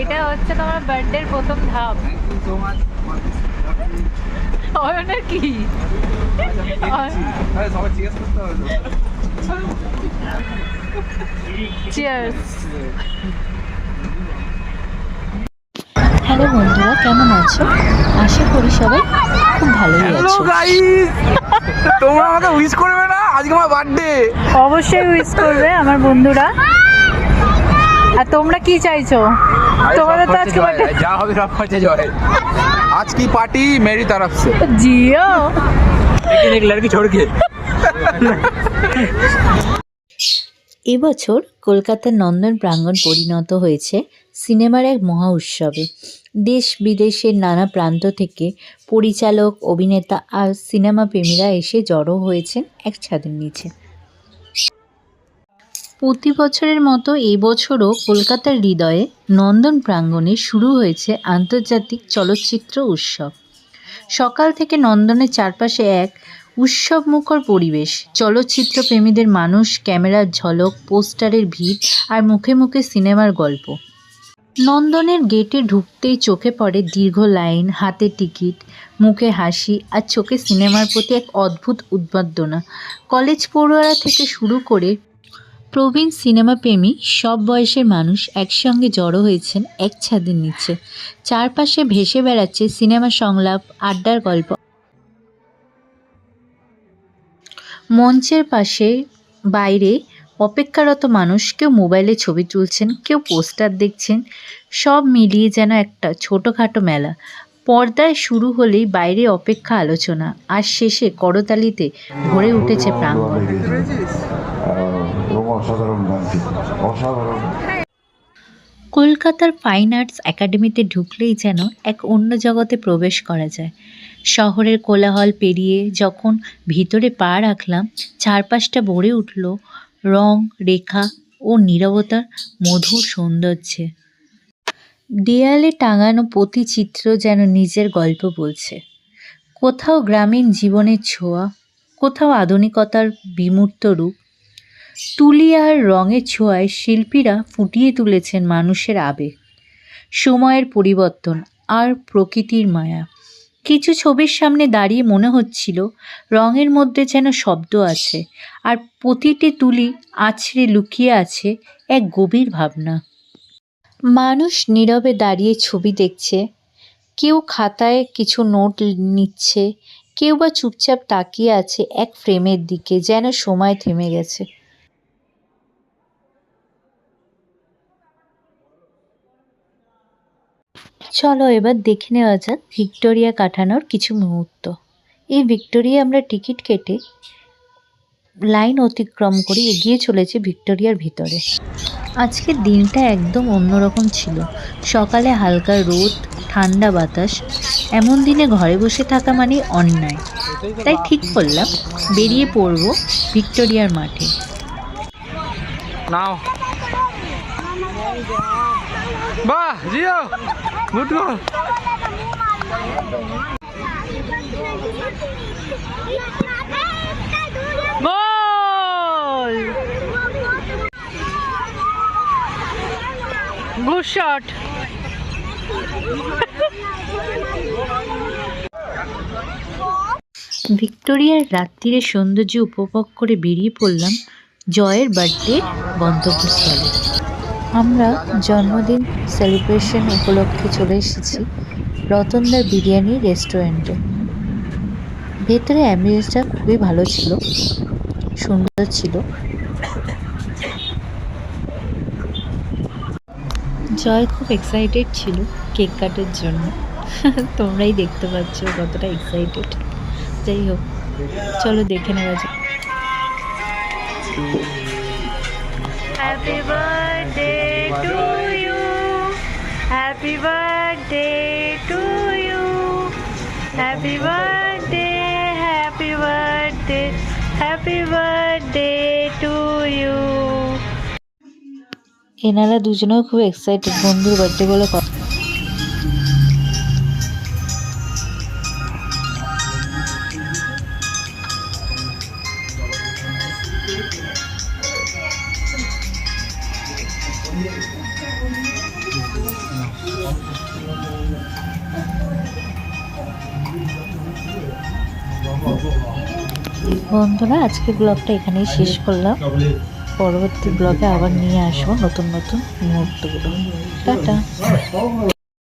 এটা হচ্ছে তোমার বার্থডের প্রথম ধাপ। অয়নের কি? চিয়ার্স। হ্যালো বন্ধুরা, কেমন আছো? আশা করি সবাই খুব ভালোই আছো। তোমরা আমাকে উইশ করবে না? আজকে আমার বার্থডে। অবশ্যই উইশ করবে আমার বন্ধুরা। আর তোমরা কি চাইছো? তোমাদের তো আজকে যা হবে সব খরচা জয়। आज की पार्टी मेरी तरफ से। জিও। लेकिन एक लड़की छोड़ के। এবছর কলকাতার নন্দন প্রাঙ্গণ পরিণত হয়েছে সিনেমার এক মহা উৎসবে। দেশ বিদেশের নানা প্রান্ত থেকে পরিচালক, অভিনেতা আর সিনেমা প্রেমীরা এসে জড়ো হয়েছেন এক ছাদের নিচে। প্রতি বছরের মতো এবছরও কলকাতার হৃদয়ে নন্দন প্রাঙ্গণে শুরু হয়েছে আন্তর্জাতিক চলচ্চিত্র উৎসব। সকাল থেকে নন্দনের চারপাশে এক উৎসবমুখর পরিবেশ। চলচ্চিত্র প্রেমীদের মানুষ, ক্যামেরার ঝলক, পোস্টারের ভিড় আর মুখে মুখে সিনেমার গল্প। নন্দনের গেটে ঢুকতেই চোখে পড়ে দীর্ঘ লাইন, হাতে টিকিট, মুখে হাসি আর চোখে সিনেমার প্রতি এক অদ্ভুত উন্মাদনা। কলেজ পড়ুয়ারা থেকে শুরু করে প্রবীণ সিনেমাপ্রেমী সব বয়সের মানুষ একসঙ্গে জড়ো হয়েছেন এক ছাদের নিচে। চারপাশে ভেসে বেড়াচ্ছে সিনেমা সংলাপ, আড্ডার গল্প। মঞ্চের পাশে বাইরে অপেক্ষারত মানুষ, কেউ মোবাইলে ছবি তুলছেন, কেউ পোস্টার দেখছেন। সব মিলিয়ে যেন একটা ছোটোখাটো মেলা। পর্দায় শুরু হলেই বাইরে অপেক্ষা, আলোচনা, আর শেষে করতালিতে ভরে উঠেছে প্রাঙ্গণ। কলকাতার ফাইন আর্টস একাডেমিতে ঢুকলেই যেন এক অন্য জগতে প্রবেশ করা যায়। শহরের কোলাহল পেরিয়ে যখন ভিতরে পা রাখলাম, চারপাশটা ভরে উঠল রং, রেখা ও নীরবতার মধুর সৌন্দর্যে। দেয়ালে টাঙানো প্রতি চিত্র যেন নিজের গল্প বলছে। কোথাও গ্রামীণ জীবনের ছোঁয়া, কোথাও আধুনিকতার বিমূর্ত রূপ। তুলি আর রঙের ছোঁয়ায় শিল্পীরা ফুটিয়ে তুলেছেন মানুষের আবেগ, সময়ের পরিবর্তন আর প্রকৃতির মায়া। কিছু ছবির সামনে দাঁড়িয়ে মনে হচ্ছিল রঙের মধ্যে যেন শব্দ আছে, আর প্রতিটি তুলি আছড়ে লুকিয়ে আছে এক গভীর ভাবনা। মানুষ নীরবে দাঁড়িয়ে ছবি দেখছে, কেউ খাতায় কিছু নোট নিচ্ছে, কেউ বা চুপচাপ তাকিয়ে আছে এক ফ্রেমের দিকে, যেন সময় থেমে গেছে। চলো এবার দেখে নেওয়া যাক ভিক্টোরিয়া কাটানোর কিছু মুহূর্ত। এই ভিক্টোরিয়া আমরা টিকিট কেটে লাইন অতিক্রম করে এগিয়ে চলেছে ভিক্টোরিয়ার ভিতরে। আজকের দিনটা একদম অন্যরকম ছিল। সকালে হালকা রোদ, ঠান্ডা বাতাস। এমন দিনে ঘরে বসে থাকা মানেই অন্যায়, তাই ঠিক করলাম বেরিয়ে পড়ব ভিক্টোরিয়ার মাঠে। নাও বাহ জিও, good goal. Goal! Good shot. ভিক্টোরিয়ার রাত্রিরের সৌন্দর্য উপভোগ করে বেরিয়ে পড়লাম জয়ের বার্থডে গন্তব্যস্থলে। আমরা জন্মদিন সেলিব্রেশন উপলক্ষে চলে এসেছি রতনদার বিরিয়ানি রেস্টুরেন্টে। ভেতরে অ্যাম্বিয়েন্সটা খুবই ভালো ছিল, সুন্দর ছিল। জয় খুব এক্সাইটেড ছিল কেক কাটার জন্য। তোমরাই দেখতে পাচ্ছ কতটা এক্সাইটেড। যাই হোক, চলো দেখে নেওয়া যাক। Happy birthday to you, happy birthday to you, happy birthday, happy birthday, happy birthday to you. এনারা দুজনেও খুব এক্সাইটেড বন্ধুর বার্থডে বলে কথা। বন্ধুরা, আজকের ব্লগটা এখানেই শেষ করলাম। পরবর্তী ব্লগে আবার নিয়ে আসবো নতুন নতুন মুহূর্তগুলো। টাটা।